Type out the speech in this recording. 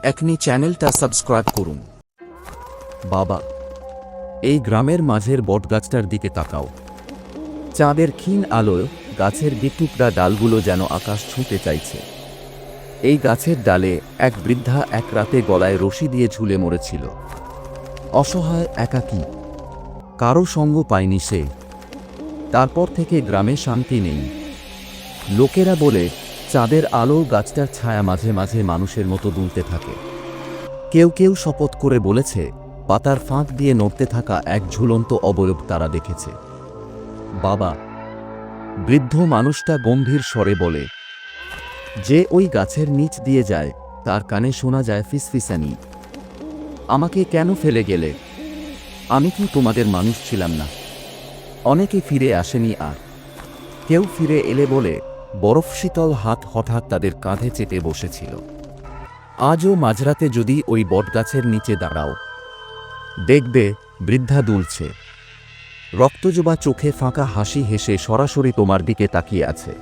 এখনি চ্যানেলটা সাবস্ক্রাইব করুন। বাবা, এই গ্রামের মাঝের বটগাছটার দিকে তাকাও। চাঁদের ক্ষীণ আলোয় গাছের বিটুকরা ডালগুলো যেন আকাশ ছুঁতে চাইছে। এই গাছের ডালে এক বৃদ্ধা এক রাতে গলায় রশি দিয়ে ঝুলে মরেছিল। অসহায়, একাকী, কারো সঙ্গ পায়নি সে। তারপর থেকে গ্রামে শান্তি নেই। লোকেরা বলে চাঁদের আলো গাছটার ছায়া মাঝে মাঝে মানুষের মতো দুলতে থাকে। কেউ কেউ শপথ করে বলেছে পাতার ফাঁক দিয়ে নড়তে থাকা এক ঝুলন্ত অবয়ব তারা দেখেছে। বাবা, বৃদ্ধ মানুষটা গম্ভীর স্বরে বলে, যে ওই গাছের নিচ দিয়ে যায় তার কানে শোনা যায় ফিসফিসানি। আমাকে কেন ফেলে গেলে? আমি কি তোমাদের মানুষ ছিলাম না? অনেকে ফিরে আসেনি, আর কেউ ফিরে এলে বলে বরফ শীতল হাত হঠাৎ তাদের কাঁধে চেপে বসেছিল। আজও মাঝরাতে যদি ওই বটগাছের নিচে দাঁড়াও, দেখবে বৃদ্ধা দুলছে, রক্তজোবা চোখে ফাঁকা হাসি হেসে সরাসরি তোমার দিকে তাকিয়ে আছে।